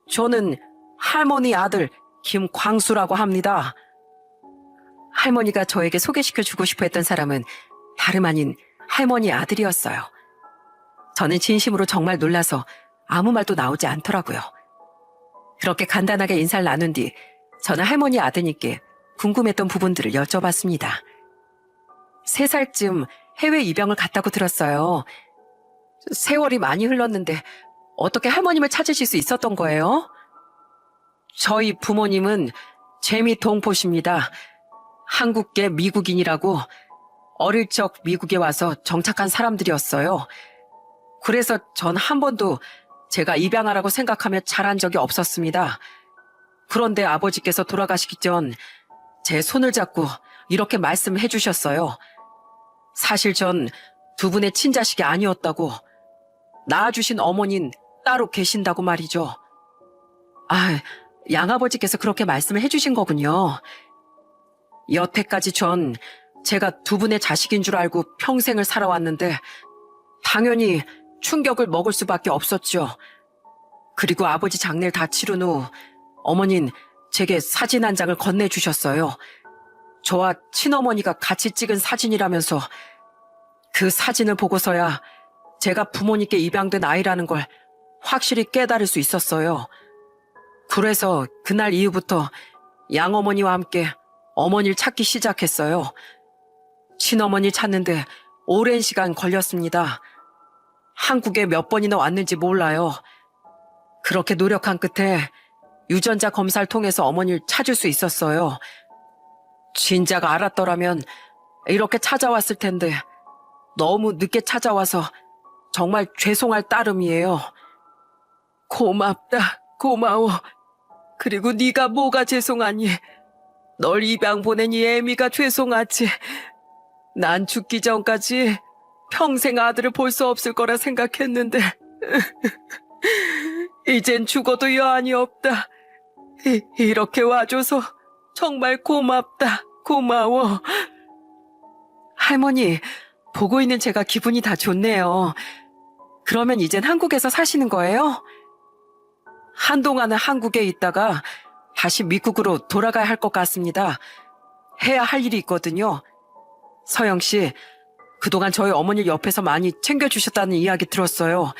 저는 할머니 아들 김광수라고 합니다. 할머니가 저에게 소개시켜주고 싶어 했던 사람은 다름 아닌 할머니 아들이었어요. 저는 진심으로 정말 놀라서 아무 말도 나오지 않더라고요. 그렇게 간단하게 인사를 나눈 뒤 저는 할머니 아드님께 궁금했던 부분들을 여쭤봤습니다. 3살쯤 해외 입양을 갔다고 들었어요. 세월이 많이 흘렀는데 어떻게 할머님을 찾으실 수 있었던 거예요? 저희 부모님은 재미 동포십니다. 한국계 미국인이라고 어릴 적 미국에 와서 정착한 사람들이었어요. 그래서 전 한 번도 제가 입양하라고 생각하며 자란 적이 없었습니다. 그런데 아버지께서 돌아가시기 전 제 손을 잡고 이렇게 말씀해 주셨어요. 사실 전 두 분의 친자식이 아니었다고, 낳아주신 어머니는 따로 계신다고 말이죠. 아, 양아버지께서 그렇게 말씀을 해주신 거군요. 여태까지 전 제가 두 분의 자식인 줄 알고 평생을 살아왔는데 당연히 충격을 먹을 수밖에 없었죠. 그리고 아버지 장례를 다 치른 후 어머니는 제게 사진 한 장을 건네주셨어요. 저와 친어머니가 같이 찍은 사진이라면서 그 사진을 보고서야 제가 부모님께 입양된 아이라는 걸 확실히 깨달을 수 있었어요. 그래서 그날 이후부터 양어머니와 함께 어머니를 찾기 시작했어요. 친어머니 찾는데 오랜 시간 걸렸습니다. 한국에 몇 번이나 왔는지 몰라요. 그렇게 노력한 끝에 유전자 검사를 통해서 어머니를 찾을 수 있었어요. 진작 알았더라면 이렇게 찾아왔을 텐데 너무 늦게 찾아와서 정말 죄송할 따름이에요. 고맙다, 고마워. 그리고 네가 뭐가 죄송하니? 널 입양 보낸 이 애미가 죄송하지. 난 죽기 전까지 평생 아들을 볼 수 없을 거라 생각했는데 이젠 죽어도 여한이 없다. 이렇게 와줘서 정말 고맙다, 고마워. 할머니, 보고 있는 제가 기분이 다 좋네요. 그러면 이젠 한국에서 사시는 거예요? 한동안은 한국에 있다가 다시 미국으로 돌아가야 할 것 같습니다. 해야 할 일이 있거든요. 서영 씨, 그동안 저희 어머니 옆에서 많이 챙겨주셨다는 이야기 들었어요.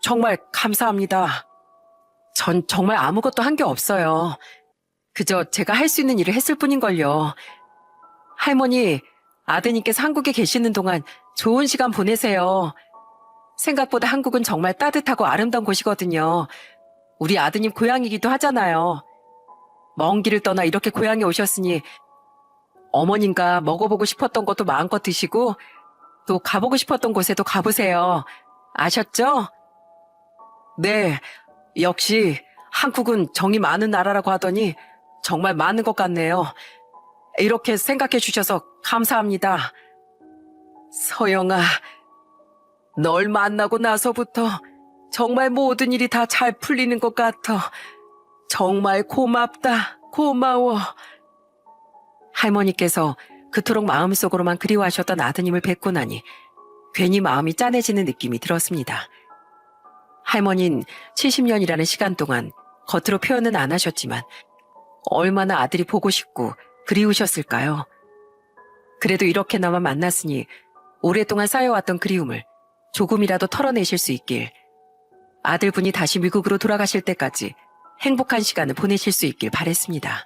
정말 감사합니다. 전 정말 아무것도 한 게 없어요. 그저 제가 할 수 있는 일을 했을 뿐인걸요. 할머니, 아드님께서 한국에 계시는 동안 좋은 시간 보내세요. 생각보다 한국은 정말 따뜻하고 아름다운 곳이거든요. 우리 아드님 고향이기도 하잖아요. 먼 길을 떠나 이렇게 고향에 오셨으니 어머님과 먹어보고 싶었던 것도 마음껏 드시고 또 가보고 싶었던 곳에도 가보세요. 아셨죠? 네, 역시 한국은 정이 많은 나라라고 하더니 정말 많은 것 같네요. 이렇게 생각해 주셔서 감사합니다. 서영아, 널 만나고 나서부터 정말 모든 일이 다 잘 풀리는 것 같아. 정말 고맙다, 고마워. 할머니께서 그토록 마음속으로만 그리워하셨던 아드님을 뵙고 나니 괜히 마음이 짠해지는 느낌이 들었습니다. 할머니는 70년이라는 시간 동안 겉으로 표현은 안 하셨지만 얼마나 아들이 보고 싶고 그리우셨을까요? 그래도 이렇게나마 만났으니 오랫동안 쌓여왔던 그리움을 조금이라도 털어내실 수 있길, 아들분이 다시 미국으로 돌아가실 때까지 행복한 시간을 보내실 수 있길 바랬습니다.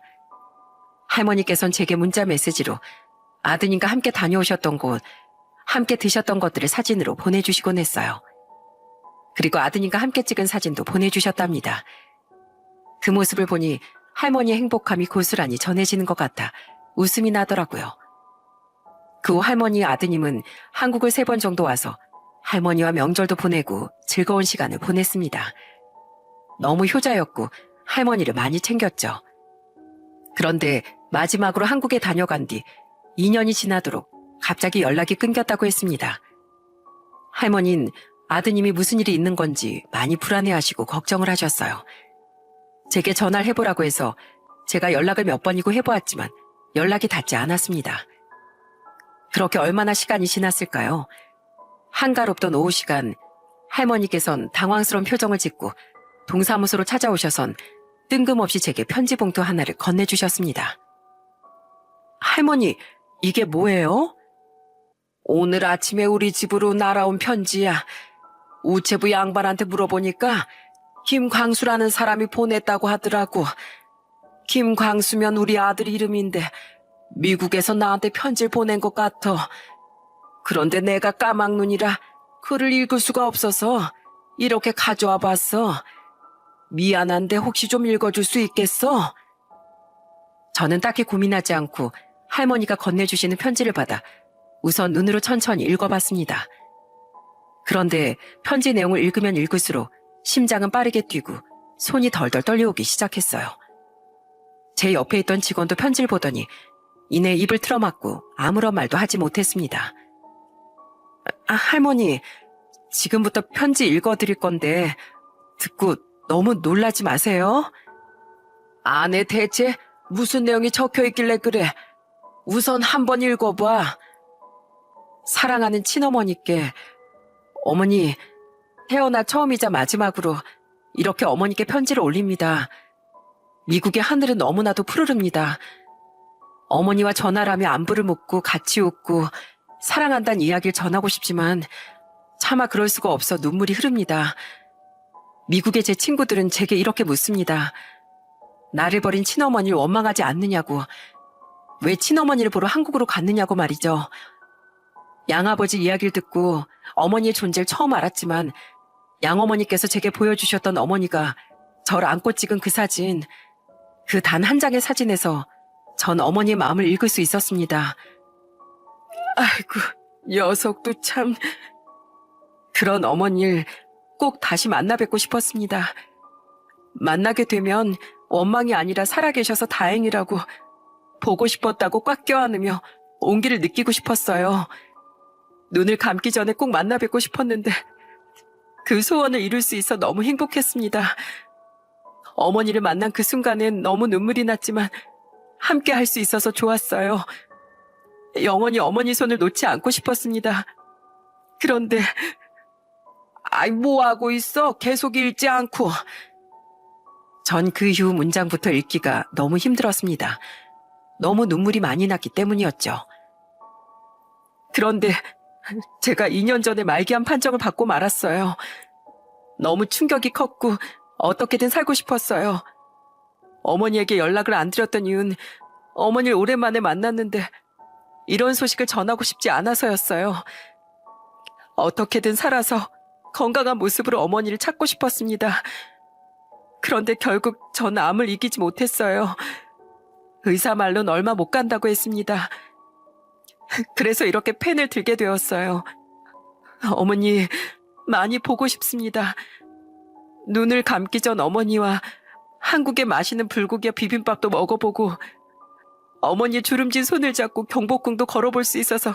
할머니께선 제게 문자 메시지로 아드님과 함께 다녀오셨던 곳, 함께 드셨던 것들을 사진으로 보내주시곤 했어요. 그리고 아드님과 함께 찍은 사진도 보내주셨답니다. 그 모습을 보니 할머니의 행복함이 고스란히 전해지는 것 같아 웃음이 나더라고요. 그 후 할머니의 아드님은 한국을 3번 정도 와서 할머니와 명절도 보내고 즐거운 시간을 보냈습니다. 너무 효자였고 할머니를 많이 챙겼죠. 그런데 마지막으로 한국에 다녀간 뒤 2년이 지나도록 갑자기 연락이 끊겼다고 했습니다. 할머니는 아드님이 무슨 일이 있는 건지 많이 불안해하시고 걱정을 하셨어요. 제게 전화를 해보라고 해서 제가 연락을 몇 번이고 해보았지만 연락이 닿지 않았습니다. 그렇게 얼마나 시간이 지났을까요? 한가롭던 오후 시간, 할머니께선 당황스러운 표정을 짓고 동사무소로 찾아오셔선 뜬금없이 제게 편지 봉투 하나를 건네주셨습니다. 할머니, 이게 뭐예요? 오늘 아침에 우리 집으로 날아온 편지야. 우체부 양반한테 물어보니까 김광수라는 사람이 보냈다고 하더라고. 김광수면 우리 아들 이름인데 미국에서 나한테 편지를 보낸 것 같아. 그런데 내가 까막눈이라 글을 읽을 수가 없어서 이렇게 가져와 봤어. 미안한데 혹시 좀 읽어줄 수 있겠어? 저는 딱히 고민하지 않고 할머니가 건네주시는 편지를 받아 우선 눈으로 천천히 읽어봤습니다. 그런데 편지 내용을 읽으면 읽을수록 심장은 빠르게 뛰고 손이 덜덜 떨려오기 시작했어요. 제 옆에 있던 직원도 편지를 보더니 이내 입을 틀어막고 아무런 말도 하지 못했습니다. 할머니, 지금부터 편지 읽어드릴 건데 듣고 너무 놀라지 마세요. 안에 대체 무슨 내용이 적혀 있길래 그래? 우선 한번 읽어봐. 사랑하는 친어머니께, 어머니, 태어나 처음이자 마지막으로 이렇게 어머니께 편지를 올립니다. 미국의 하늘은 너무나도 푸르릅니다. 어머니와 전화라며 안부를 묻고 같이 웃고 사랑한다는 이야기를 전하고 싶지만 차마 그럴 수가 없어 눈물이 흐릅니다. 미국의 제 친구들은 제게 이렇게 묻습니다. 나를 버린 친어머니를 원망하지 않느냐고, 왜 친어머니를 보러 한국으로 갔느냐고 말이죠. 양아버지 이야기를 듣고 어머니의 존재를 처음 알았지만 양어머니께서 제게 보여주셨던 어머니가 저를 안고 찍은 그 사진, 그 단 한 장의 사진에서 전 어머니의 마음을 읽을 수 있었습니다. 아이고, 녀석도 참. 그런 어머니를 꼭 다시 만나 뵙고 싶었습니다. 만나게 되면 원망이 아니라 살아계셔서 다행이라고, 보고 싶었다고 꽉 껴안으며 온기를 느끼고 싶었어요. 눈을 감기 전에 꼭 만나 뵙고 싶었는데 그 소원을 이룰 수 있어 너무 행복했습니다. 어머니를 만난 그 순간엔 너무 눈물이 났지만 함께 할 수 있어서 좋았어요. 영원히 어머니 손을 놓지 않고 싶었습니다. 그런데 아이, 뭐하고 있어? 계속 읽지 않고. 전 그 이후 문장부터 읽기가 너무 힘들었습니다. 너무 눈물이 많이 났기 때문이었죠. 그런데 제가 2년 전에 말기암 판정을 받고 말았어요. 너무 충격이 컸고 어떻게든 살고 싶었어요. 어머니에게 연락을 안 드렸던 이유는 어머니를 오랜만에 만났는데 이런 소식을 전하고 싶지 않아서였어요. 어떻게든 살아서 건강한 모습으로 어머니를 찾고 싶었습니다. 그런데 결국 전 암을 이기지 못했어요. 의사 말로는 얼마 못 간다고 했습니다. 그래서 이렇게 펜을 들게 되었어요. 어머니, 많이 보고 싶습니다. 눈을 감기 전 어머니와 한국의 맛있는 불고기와 비빔밥도 먹어보고 어머니의 주름진 손을 잡고 경복궁도 걸어볼 수 있어서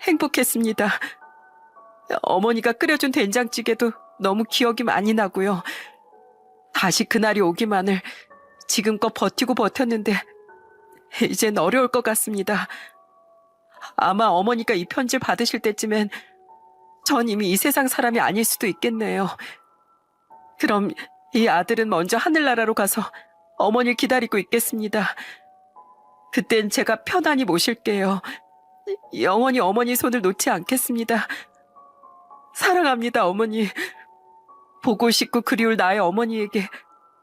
행복했습니다. 어머니가 끓여준 된장찌개도 너무 기억이 많이 나고요. 다시 그날이 오기만을 지금껏 버티고 버텼는데 이젠 어려울 것 같습니다. 아마 어머니가 이 편지를 받으실 때쯤엔 전 이미 이 세상 사람이 아닐 수도 있겠네요. 그럼 이 아들은 먼저 하늘나라로 가서 어머니를 기다리고 있겠습니다. 그땐 제가 편안히 모실게요. 영원히 어머니 손을 놓지 않겠습니다. 사랑합니다, 어머니. 보고 싶고 그리울 나의 어머니에게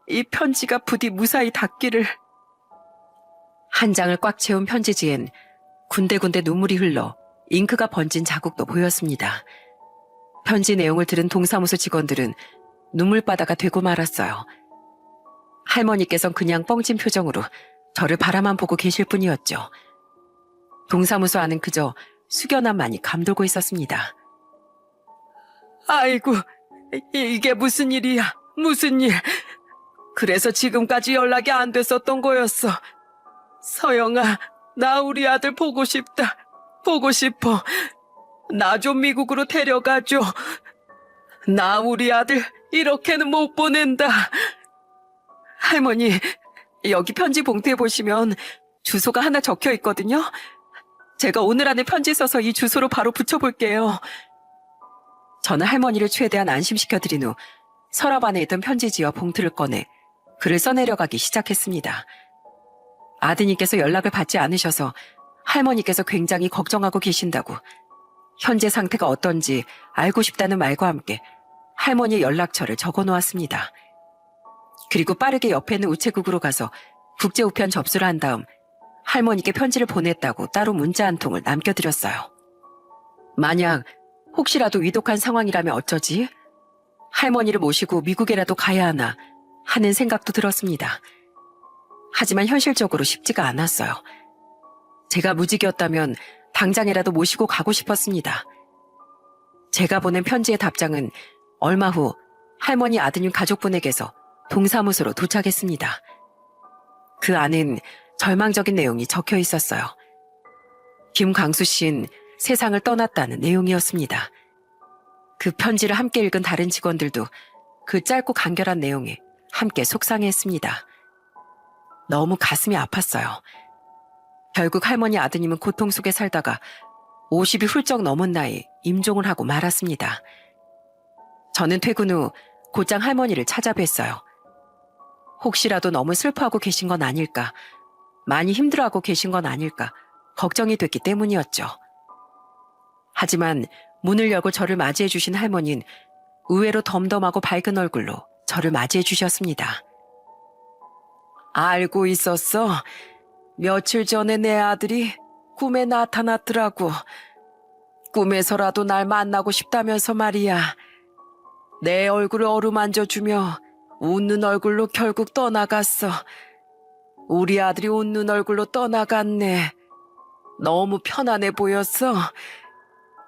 이 편지가 부디 무사히 닿기를. 한 장을 꽉 채운 편지지엔 군데군데 눈물이 흘러 잉크가 번진 자국도 보였습니다. 편지 내용을 들은 동사무소 직원들은 눈물바다가 되고 말았어요. 할머니께선 그냥 뻥진 표정으로 저를 바라만 보고 계실 뿐이었죠. 동사무소 안은 그저 숙연함만이 감돌고 있었습니다. 아이고, 이게 무슨 일이야? 무슨 일? 그래서 지금까지 연락이 안 됐었던 거였어. 서영아, 나 우리 아들 보고 싶다. 보고 싶어. 나 좀 미국으로 데려가줘. 나 우리 아들 이렇게는 못 보낸다. 할머니, 여기 편지 봉투에 보시면 주소가 하나 적혀 있거든요. 제가 오늘 안에 편지 써서 이 주소로 바로 붙여볼게요. 저는 할머니를 최대한 안심시켜드린 후 서랍 안에 있던 편지지와 봉투를 꺼내 글을 써내려가기 시작했습니다. 아드님께서 연락을 받지 않으셔서 할머니께서 굉장히 걱정하고 계신다고, 현재 상태가 어떤지 알고 싶다는 말과 함께 할머니의 연락처를 적어놓았습니다. 그리고 빠르게 옆에 있는 우체국으로 가서 국제우편 접수를 한 다음 할머니께 편지를 보냈다고 따로 문자 한 통을 남겨드렸어요. 만약 혹시라도 위독한 상황이라면 어쩌지? 할머니를 모시고 미국에라도 가야 하나 하는 생각도 들었습니다. 하지만 현실적으로 쉽지가 않았어요. 제가 무직이었다면 당장이라도 모시고 가고 싶었습니다. 제가 보낸 편지의 답장은 얼마 후 할머니 아드님 가족분에게서 동사무소로 도착했습니다. 그 안엔 절망적인 내용이 적혀 있었어요. 김광수 씨는 세상을 떠났다는 내용이었습니다. 그 편지를 함께 읽은 다른 직원들도 그 짧고 간결한 내용에 함께 속상해했습니다. 너무 가슴이 아팠어요. 결국 할머니 아드님은 고통 속에 살다가 50이 훌쩍 넘은 나이에 임종을 하고 말았습니다. 저는 퇴근 후 곧장 할머니를 찾아뵀어요. 혹시라도 너무 슬퍼하고 계신 건 아닐까, 많이 힘들어하고 계신 건 아닐까 걱정이 됐기 때문이었죠. 하지만 문을 열고 저를 맞이해 주신 할머니는 의외로 덤덤하고 밝은 얼굴로 저를 맞이해 주셨습니다. 알고 있었어. 며칠 전에 내 아들이 꿈에 나타났더라고. 꿈에서라도 날 만나고 싶다면서 말이야. 내 얼굴을 어루만져주며 웃는 얼굴로 결국 떠나갔어. 우리 아들이 웃는 얼굴로 떠나갔네. 너무 편안해 보였어.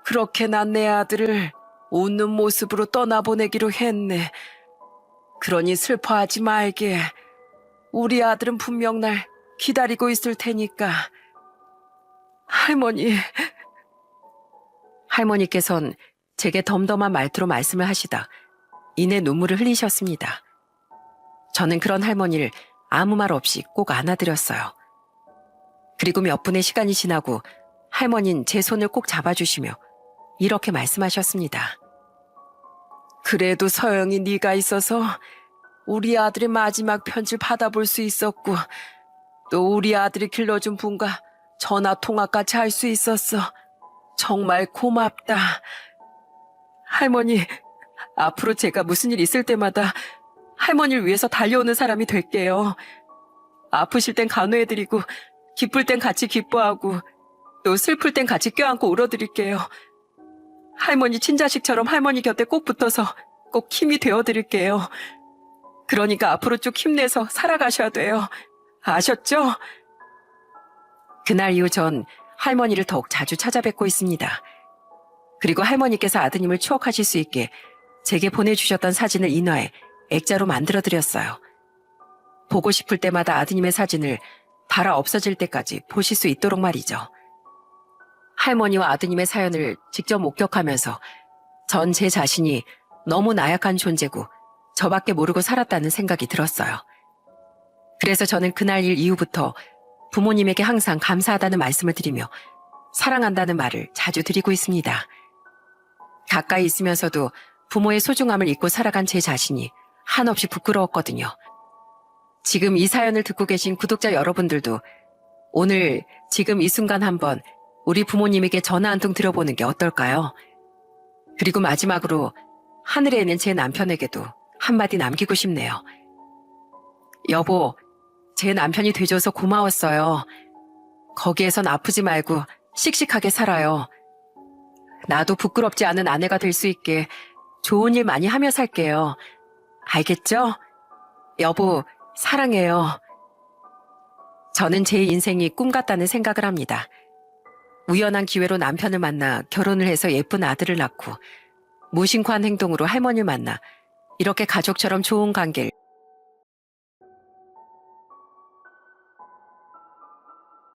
그렇게 난 내 아들을 웃는 모습으로 떠나보내기로 했네. 그러니 슬퍼하지 말게. 우리 아들은 분명 날 기다리고 있을 테니까. 할머니께선 제게 덤덤한 말투로 말씀을 하시다 이내 눈물을 흘리셨습니다. 저는 그런 할머니를 아무 말 없이 꼭 안아드렸어요. 그리고 몇 분의 시간이 지나고 할머니는 제 손을 꼭 잡아주시며 이렇게 말씀하셨습니다. 그래도 서영이 네가 있어서 우리 아들의 마지막 편지를 받아볼 수 있었고 또 우리 아들이 길러준 분과 전화 통화까지 할 수 있었어. 정말 고맙다. 할머니, 앞으로 제가 무슨 일 있을 때마다 할머니를 위해서 달려오는 사람이 될게요. 아프실 땐 간호해드리고 기쁠 땐 같이 기뻐하고 또 슬플 땐 같이 껴안고 울어드릴게요. 할머니 친자식처럼 할머니 곁에 꼭 붙어서 꼭 힘이 되어드릴게요. 그러니까 앞으로 쭉 힘내서 살아가셔야 돼요. 아셨죠? 그날 이후 전 할머니를 더욱 자주 찾아뵙고 있습니다. 그리고 할머니께서 아드님을 추억하실 수 있게 제게 보내주셨던 사진을 인화해 액자로 만들어드렸어요. 보고 싶을 때마다 아드님의 사진을 달아 없어질 때까지 보실 수 있도록 말이죠. 할머니와 아드님의 사연을 직접 목격하면서 전 제 자신이 너무 나약한 존재고 저밖에 모르고 살았다는 생각이 들었어요. 그래서 저는 그날 일 이후부터 부모님에게 항상 감사하다는 말씀을 드리며 사랑한다는 말을 자주 드리고 있습니다. 가까이 있으면서도 부모의 소중함을 잊고 살아간 제 자신이 한없이 부끄러웠거든요. 지금 이 사연을 듣고 계신 구독자 여러분들도 오늘 지금 이 순간 한번 우리 부모님에게 전화 한 통 드려보는 게 어떨까요? 그리고 마지막으로 하늘에 있는 제 남편에게도 한마디 남기고 싶네요. 여보, 제 남편이 돼줘서 고마웠어요. 거기에선 아프지 말고 씩씩하게 살아요. 나도 부끄럽지 않은 아내가 될 수 있게 좋은 일 많이 하며 살게요. 알겠죠? 여보, 사랑해요. 저는 제 인생이 꿈 같다는 생각을 합니다. 우연한 기회로 남편을 만나 결혼을 해서 예쁜 아들을 낳고 무심코한 행동으로 할머니를 만나 이렇게 가족처럼 좋은 관계를